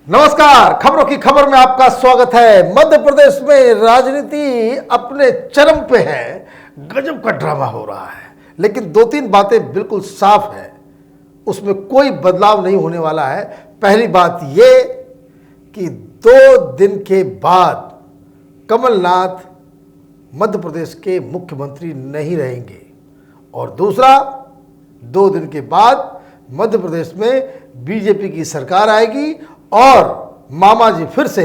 नमस्कार, खबरों की खबर में आपका स्वागत है। मध्य प्रदेश में राजनीति अपने चरम पे है, गजब का ड्रामा हो रहा है, लेकिन दो तीन बातें बिल्कुल साफ है, उसमें कोई बदलाव नहीं होने वाला है। पहली बात ये कि 2 दिन के बाद कमलनाथ मध्य प्रदेश के मुख्यमंत्री नहीं रहेंगे, और दूसरा 2 दिन के बाद मध्य प्रदेश में बीजेपी की सरकार आएगी और मामा जी फिर से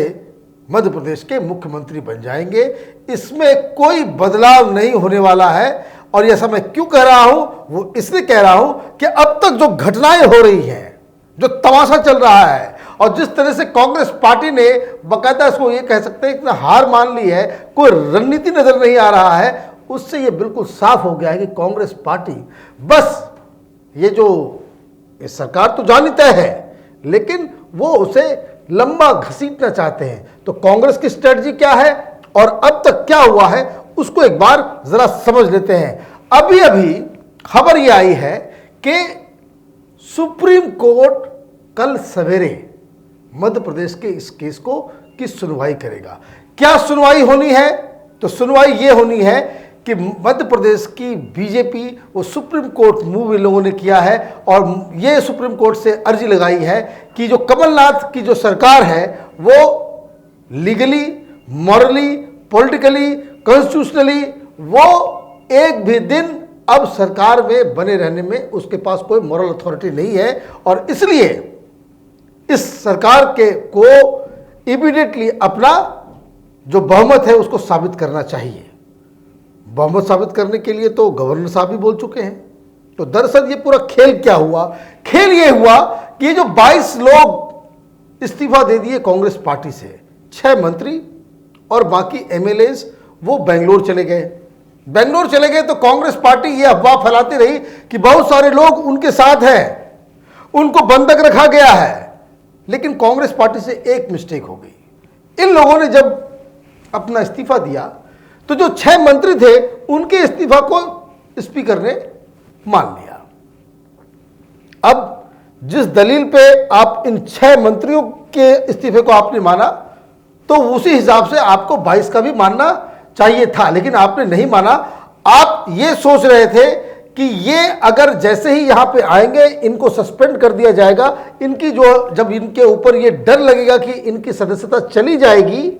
मध्य प्रदेश के मुख्यमंत्री बन जाएंगे। इसमें कोई बदलाव नहीं होने वाला है। और ऐसा मैं क्यों कह रहा हूं, वो इसलिए कह रहा हूं कि अब तक जो घटनाएं हो रही हैं, जो तमाशा चल रहा है, और जिस तरह से कांग्रेस पार्टी ने बाकायदा इसको ये कह सकते हैं कि हार मान ली है, कोई रणनीति नजर नहीं आ रहा है, उससे ये बिल्कुल साफ हो गया है कि कांग्रेस पार्टी बस ये जो सरकार तो जानी तय है, लेकिन वो उसे लंबा घसीटना चाहते हैं। तो कांग्रेस की स्ट्रेटजी क्या है और अब तक क्या हुआ है, उसको एक बार जरा समझ लेते हैं। अभी अभी खबर ये आई है कि सुप्रीम कोर्ट कल सवेरे मध्य प्रदेश के इस केस को की सुनवाई करेगा। क्या सुनवाई होनी है? तो सुनवाई ये होनी है कि मध्य प्रदेश की बीजेपी वो सुप्रीम कोर्ट मूव इन लोगों ने किया है, और ये सुप्रीम कोर्ट से अर्जी लगाई है कि जो कमलनाथ की जो सरकार है वो लीगली, मॉरली, पॉलिटिकली, कॉन्स्टिट्यूशनली वो एक भी दिन अब सरकार में बने रहने में उसके पास कोई मॉरल अथॉरिटी नहीं है, और इसलिए इस सरकार के को इमीडिएटली अपना जो बहुमत है उसको साबित करना चाहिए। बहुमत साबित करने के लिए तो गवर्नर साहब भी बोल चुके हैं। तो दरअसल ये पूरा खेल क्या हुआ? खेल ये हुआ कि ये जो 22 लोग इस्तीफा दे दिए कांग्रेस पार्टी से, 6 मंत्री और बाकी एमएलएज वो बेंगलोर चले गए। बेंगलोर चले गए तो कांग्रेस पार्टी ये अफवाह फैलाती रही कि बहुत सारे लोग उनके साथ हैं, उनको बंधक रखा गया है। लेकिन कांग्रेस पार्टी से एक मिस्टेक हो गई। इन लोगों ने जब अपना इस्तीफा दिया तो जो 6 मंत्री थे उनके इस्तीफा को स्पीकर ने मान लिया। अब जिस दलील पे आप इन 6 मंत्रियों के इस्तीफे को आपने माना, तो उसी हिसाब से आपको 22 का भी मानना चाहिए था, लेकिन आपने नहीं माना। आप ये सोच रहे थे कि ये अगर जैसे ही यहां पे आएंगे इनको सस्पेंड कर दिया जाएगा, इनकी जो जब इनके ऊपर ये डर लगेगा कि इनकी सदस्यता चली जाएगी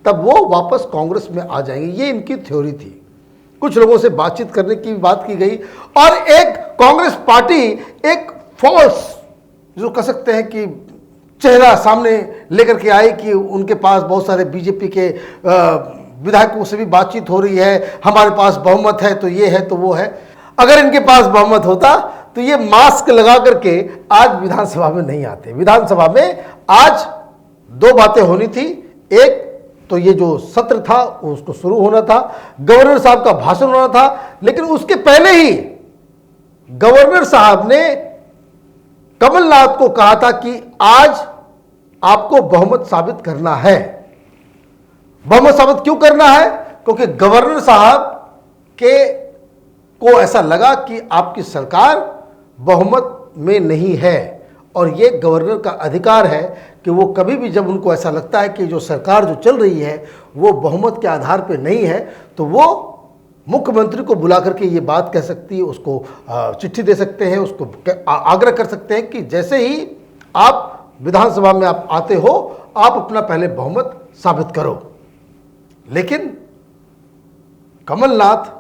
तब वो वापस कांग्रेस में आ जाएंगे। ये इनकी थ्योरी थी। कुछ लोगों से बातचीत करने की बात की गई, और एक कांग्रेस पार्टी एक फॉल्स जो कह सकते हैं कि चेहरा सामने लेकर के आई कि उनके पास बहुत सारे बीजेपी के विधायकों से भी बातचीत हो रही है, हमारे पास बहुमत है तो ये है तो वो है। अगर इनके पास बहुमत होता तो ये मास्क लगा करके आज विधानसभा में नहीं आते। विधानसभा में आज 2 बातें होनी थी। एक तो ये जो सत्र था उसको शुरू होना था, गवर्नर साहब का भाषण होना था, लेकिन उसके पहले ही गवर्नर साहब ने कमलनाथ को कहा था कि आज आपको बहुमत साबित करना है। बहुमत साबित क्यों करना है? क्योंकि गवर्नर साहब के को ऐसा लगा कि आपकी सरकार बहुमत में नहीं है, और ये गवर्नर का अधिकार है कि वो कभी भी जब उनको ऐसा लगता है कि जो सरकार जो चल रही है वो बहुमत के आधार पे नहीं है, तो वो मुख्यमंत्री को बुला करके ये बात कह सकती है, उसको चिट्ठी दे सकते हैं, उसको आग्रह कर सकते हैं कि जैसे ही आप विधानसभा में आप आते हो आप अपना पहले बहुमत साबित करो। लेकिन कमलनाथ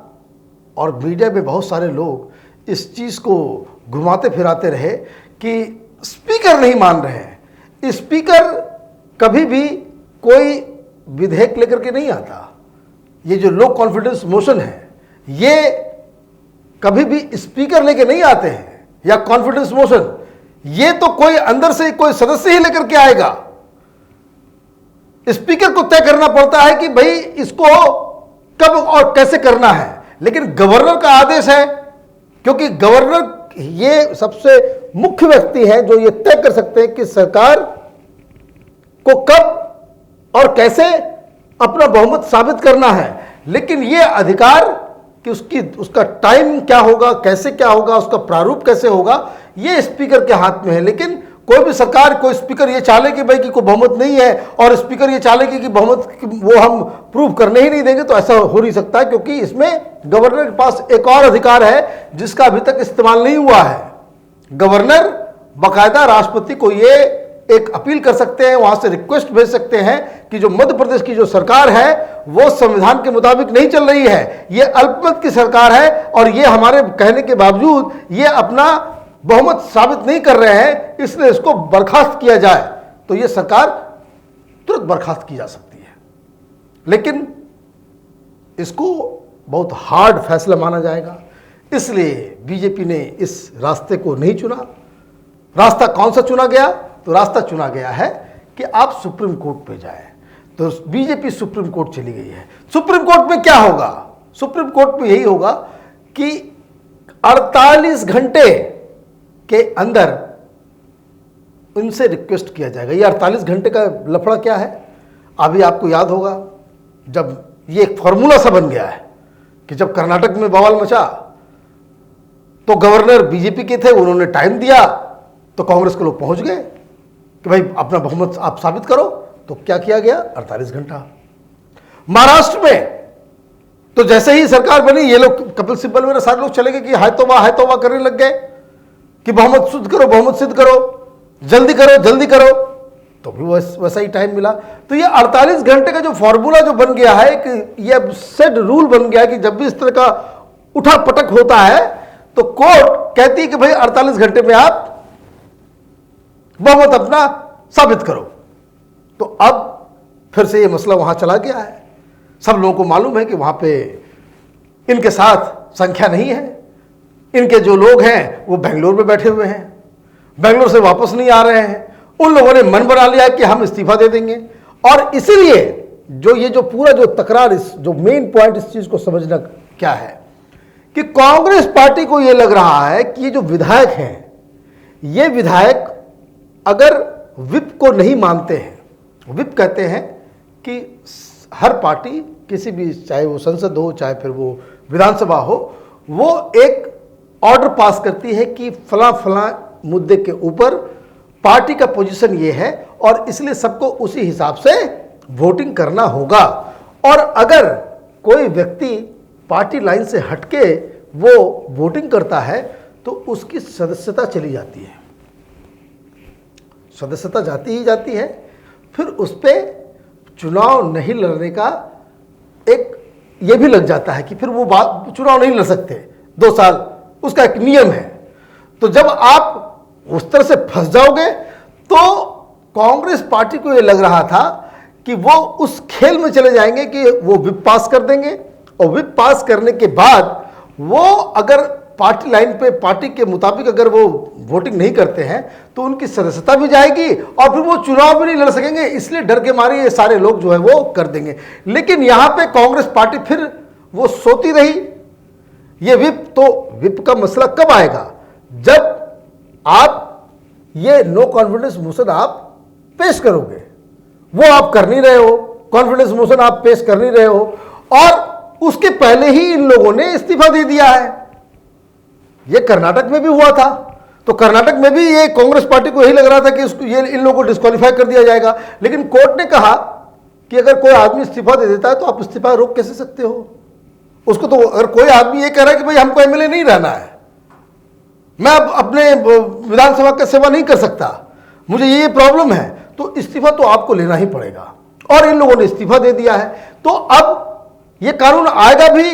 और मीडिया में बहुत सारे लोग इस चीज़ को घुमाते फिराते रहे कि स्पीकर नहीं मान रहे हैं। स्पीकर कभी भी कोई विधेयक लेकर के नहीं आता। ये जो लो कॉन्फिडेंस मोशन है ये कभी भी स्पीकर लेके नहीं आते हैं, या कॉन्फिडेंस मोशन ये तो कोई अंदर से कोई सदस्य ही लेकर के आएगा। स्पीकर को तय करना पड़ता है कि भाई इसको कब और कैसे करना है, लेकिन गवर्नर का आदेश है, क्योंकि गवर्नर ये सबसे मुख्य व्यक्ति हैं जो ये तय कर सकते हैं कि सरकार को कब और कैसे अपना बहुमत साबित करना है। लेकिन ये अधिकार कि उसका टाइम क्या होगा, कैसे क्या होगा, उसका प्रारूप कैसे होगा, ये स्पीकर के हाथ में है। लेकिन कोई भी सरकार, कोई स्पीकर ये चाले कि भाई कि कोई बहुमत नहीं है और स्पीकर ये चाले कि बहुमत वो हम प्रूव करने ही नहीं देंगे, तो ऐसा हो नहीं सकता, क्योंकि इसमें गवर्नर के पास एक और अधिकार है जिसका अभी तक इस्तेमाल नहीं हुआ है। गवर्नर बाकायदा राष्ट्रपति को ये एक अपील कर सकते हैं, वहां से रिक्वेस्ट भेज सकते हैं कि जो मध्य प्रदेश की जो सरकार है वो संविधान के मुताबिक नहीं चल रही है, ये अल्पमत की सरकार है और ये हमारे कहने के बावजूद ये अपना बहुमत साबित नहीं कर रहे हैं, इसलिए इसको बर्खास्त किया जाए। तो ये सरकार तुरंत बर्खास्त की जा सकती है, लेकिन इसको बहुत हार्ड फैसला माना जाएगा, इसलिए बीजेपी ने इस रास्ते को नहीं चुना। रास्ता कौन सा चुना गया? तो रास्ता चुना गया है कि आप सुप्रीम कोर्ट पे जाएं। तो बीजेपी सुप्रीम कोर्ट चली गई है। सुप्रीम कोर्ट में क्या होगा? सुप्रीम कोर्ट में यही होगा कि 48 घंटे के अंदर उनसे रिक्वेस्ट किया जाएगा। ये 48 घंटे का लफड़ा क्या है? अभी आपको याद होगा जब ये एक फॉर्मूला सा बन गया है कि जब कर्नाटक में बवाल मचा तो गवर्नर बीजेपी के थे, उन्होंने टाइम दिया तो कांग्रेस के लोग पहुंच गए कि भाई अपना बहुमत आप साबित करो। तो क्या किया गया? 48 घंटा। महाराष्ट्र में तो जैसे ही सरकार बनी, ये लोग कपिल सिब्बल मेरे सारे लोग चले गए कि हाय तौबा करने लग गए कि बहुमत सिद्ध करो, बहुमत सिद्ध करो, जल्दी करो, जल्दी करो। तो भी वैसा ही टाइम मिला। तो ये 48 घंटे का जो फॉर्मूला जो बन गया है कि ये अब सेट रूल बन गया है कि जब भी इस तरह का उठा पटक होता है तो कोर्ट कहती है कि भाई 48 घंटे में आप बहुमत अपना साबित करो। तो अब फिर से ये मसला वहां चला गया है। सब लोगों को मालूम है कि वहां पे इनके साथ संख्या नहीं है। इनके जो लोग हैं वो बेंगलोर में बैठे हुए हैं, बेंगलोर से वापस नहीं आ रहे हैं। उन लोगों ने मन बना लिया है कि हम इस्तीफा दे देंगे। और इसीलिए जो पूरा जो तकरार, इस जो मेन पॉइंट इस चीज को समझना क्या है कि कांग्रेस पार्टी को यह लग रहा है कि ये जो विधायक हैं, ये विधायक अगर विप को नहीं मानते हैं, विप कहते हैं कि हर पार्टी किसी भी, चाहे वो संसद हो चाहे फिर वो विधानसभा हो, वो एक ऑर्डर पास करती है कि फला फला मुद्दे के ऊपर पार्टी का पोजीशन ये है और इसलिए सबको उसी हिसाब से वोटिंग करना होगा। और अगर कोई व्यक्ति पार्टी लाइन से हटके वो वोटिंग करता है तो उसकी सदस्यता चली जाती है, सदस्यता जाती ही जाती है। फिर उस पर चुनाव नहीं लड़ने का एक ये भी लग जाता है कि फिर वो चुनाव नहीं लड़ सकते 2 साल, उसका एक नियम है। तो जब आप उस तरह से फंस जाओगे तो कांग्रेस पार्टी को ये लग रहा था कि वो उस खेल में चले जाएंगे कि वो विप पास कर देंगे और विप पास करने के बाद वो अगर पार्टी लाइन पे पार्टी के मुताबिक अगर वो वोटिंग नहीं करते हैं तो उनकी सदस्यता भी जाएगी और फिर वो चुनाव भी नहीं लड़ सकेंगे। इसलिए डर के मारे ये सारे लोग जो है वो कर देंगे। लेकिन यहां पे कांग्रेस पार्टी फिर वो सोती रही। ये विप का मसला कब आएगा? जब आप ये नो कॉन्फिडेंस मोशन आप पेश करोगे, वो आप कर नहीं रहे हो, कॉन्फिडेंस मोशन आप पेश कर नहीं रहे हो और उसके पहले ही इन लोगों ने इस्तीफा दे दिया है। ये कर्नाटक में भी हुआ था। तो कर्नाटक में भी ये कांग्रेस पार्टी को यही लग रहा था कि ये इन लोगों को डिस्क्वालीफाई कर दिया जाएगा, लेकिन कोर्ट ने कहा कि अगर कोई आदमी इस्तीफा दे देता है तो आप इस्तीफा रोक कैसे सकते हो उसको। तो अगर कोई आदमी ये कह रहा है कि भाई हमको एमएलए नहीं रहना है, मैं अब अपने विधानसभा का सेवा नहीं कर सकता, मुझे ये प्रॉब्लम है, तो इस्तीफा तो आपको लेना ही पड़ेगा। और इन लोगों ने इस्तीफा दे दिया है। तो अब ये कानून आएगा भी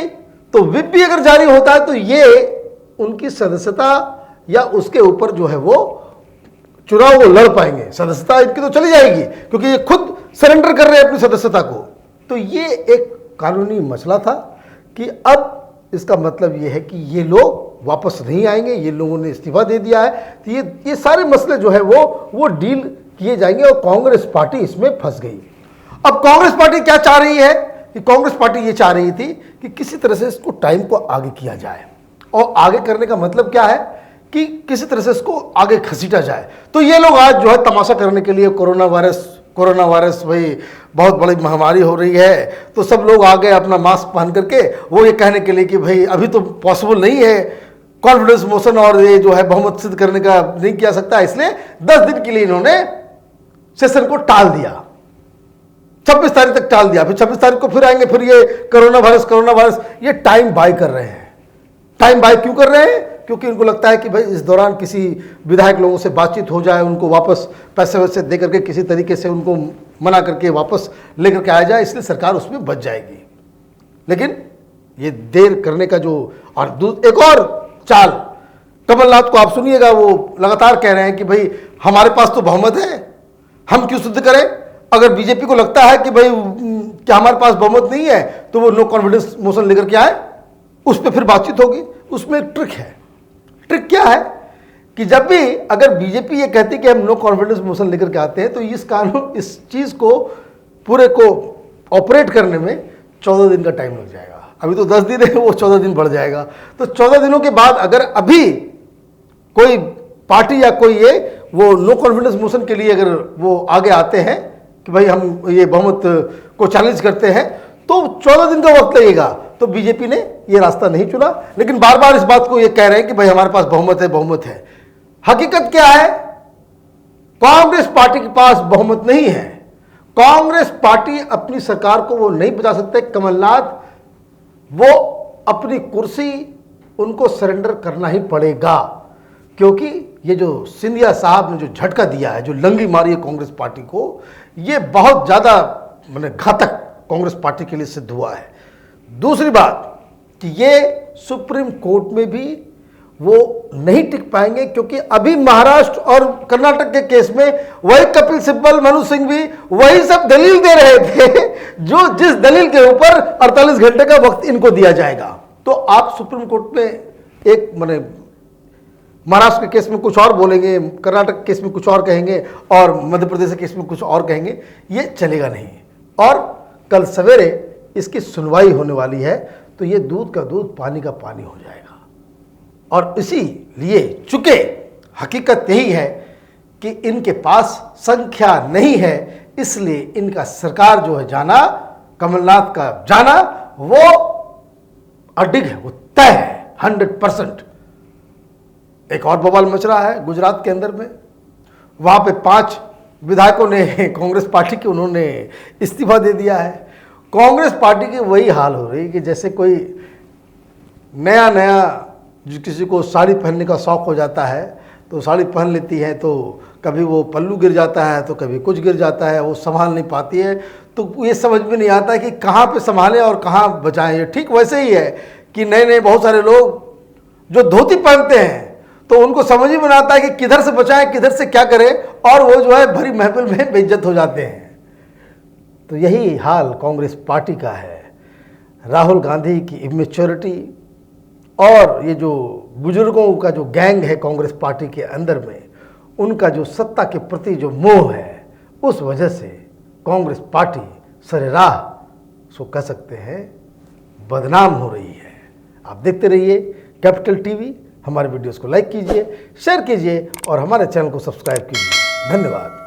तो विप भी अगर जारी होता है तो ये उनकी सदस्यता या उसके ऊपर जो है वो चुनाव वो लड़ पाएंगे। सदस्यता इनकी तो चली जाएगी क्योंकि ये खुद सरेंडर कर रहे हैं अपनी सदस्यता को। तो ये एक कानूनी मसला था कि अब इसका मतलब ये है कि ये लोग वापस नहीं आएंगे, ये लोगों ने इस्तीफा दे दिया है। तो ये सारे मसले जो है वो डील किए जाएंगे और कांग्रेस पार्टी इसमें फंस गई। अब कांग्रेस पार्टी क्या चाह रही है कि कांग्रेस पार्टी ये चाह रही थी कि किसी तरह से इसको टाइम को आगे किया जाए। और आगे करने का मतलब क्या है कि किसी तरह से इसको आगे घसीटा जाए। तो ये लोग आज जो है तमाशा करने के लिए कोरोना वायरस भाई बहुत बड़ी महामारी हो रही है, तो सब लोग आ गए अपना मास्क पहन करके वो ये कहने के लिए कि भाई अभी तो पॉसिबल नहीं है कॉन्फिडेंस मोशन और ये जो है बहुमत सिद्ध करने का नहीं किया सकता, इसलिए 10 दिन के लिए इन्होंने सेशन को टाल दिया, 26 तारीख तक टाल दिया। फिर 26 तारीख को फिर आएंगे, फिर ये कोरोना वायरस, ये टाइम बाय कर रहे हैं। टाइम बाय क्यों कर रहे हैं? क्योंकि उनको लगता है कि भाई इस दौरान किसी विधायक लोगों से बातचीत हो जाए, उनको वापस पैसे वैसे दे करके किसी तरीके से उनको मना करके वापस लेकर के आया जाए, इसलिए सरकार उसमें बच जाएगी। लेकिन ये देर करने का जो, और एक और चाल कमलनाथ को आप सुनिएगा, वो लगातार कह रहे हैं कि भाई हमारे पास तो बहुमत है, हम क्यों सिद्ध करें। अगर बीजेपी को लगता है कि भाई क्या हमारे पास बहुमत नहीं है तो वो नो कॉन्फिडेंस मोशन लेकर के आए, उस पर फिर बातचीत होगी। उसमें एक ट्रिक है। ट्रिक क्या है कि जब भी अगर बीजेपी ये कहती कि हम नो कॉन्फिडेंस मोशन लेकर के आते हैं तो इस चीज को पूरे को ऑपरेट करने में 14 दिन का टाइम लग जाएगा। अभी तो 10 दिन है, वो 14 दिन बढ़ जाएगा। तो 14 दिनों के बाद अगर अभी कोई पार्टी या कोई ये वो नो कॉन्फिडेंस मोशन के लिए अगर वो आगे आते हैं कि भाई हम ये बहुमत को चैलेंज करते हैं, तो 14 दिन का वक्त लगेगा। तो बीजेपी ने ये रास्ता नहीं चुना, लेकिन बार बार इस बात को ये कह रहे हैं कि भाई हमारे पास बहुमत है। हकीकत क्या है? कांग्रेस पार्टी के पास बहुमत नहीं है। कांग्रेस पार्टी अपनी सरकार को वो नहीं बचा सकते। कमलनाथ वो अपनी कुर्सी उनको सरेंडर करना ही पड़ेगा, क्योंकि ये जो सिंधिया साहब ने जो झटका दिया है, जो लंगी मारी है कांग्रेस पार्टी को, ये बहुत ज्यादा माने घातक कांग्रेस पार्टी के लिए सिद्ध हुआ है। दूसरी बात कि ये सुप्रीम कोर्ट में भी वो नहीं टिक पाएंगे, क्योंकि अभी महाराष्ट्र और कर्नाटक के केस में वही कपिल सिब्बल, मनु सिंह भी वही सब दलील दे रहे थे, जो जिस दलील के ऊपर 48 घंटे का वक्त इनको दिया जाएगा। तो आप सुप्रीम कोर्ट में एक माने महाराष्ट्र के केस में कुछ और बोलेंगे, कर्नाटक के केस में कुछ और कहेंगे और मध्य प्रदेश के केस में कुछ और कहेंगे, ये चलेगा नहीं। और कल सवेरे इसकी सुनवाई होने वाली है, तो ये दूध का दूध पानी का पानी हो जाएगा। और इसीलिए चूंकि हकीकत यही है कि इनके पास संख्या नहीं है, इसलिए इनका सरकार जो है जाना, कमलनाथ का जाना, वो अडिग है, वो तय है 100%। एक और बवाल मच रहा है गुजरात के अंदर में। वहां पे 5 विधायकों ने कांग्रेस पार्टी के उन्होंने इस्तीफा दे दिया है। कांग्रेस पार्टी की वही हाल हो रही कि जैसे कोई नया जो किसी को साड़ी पहनने का शौक़ हो जाता है तो साड़ी पहन लेती है, तो कभी वो पल्लू गिर जाता है तो कभी कुछ गिर जाता है, वो संभाल नहीं पाती है। तो ये समझ में नहीं आता कि कहाँ पे संभालें और कहाँ बचाएं। ठीक वैसे ही है कि नए बहुत सारे लोग जो धोती पहनते हैं तो उनको समझ ही नहीं आता है कि किधर से बचाएं, किधर से क्या करें, और वो जो है भरी महफिल में बेइज्जत हो जाते हैं। तो यही हाल कांग्रेस पार्टी का है। राहुल गांधी की इमेच्योरिटी और ये जो बुजुर्गों का जो गैंग है कांग्रेस पार्टी के अंदर में, उनका जो सत्ता के प्रति जो मोह है, उस वजह से कांग्रेस पार्टी सरेराह सो कह सकते हैं बदनाम हो रही है। आप देखते रहिए कैपिटल टीवी। हमारे वीडियोस को लाइक कीजिए, शेयर कीजिए और हमारे चैनल को सब्सक्राइब कीजिए। धन्यवाद।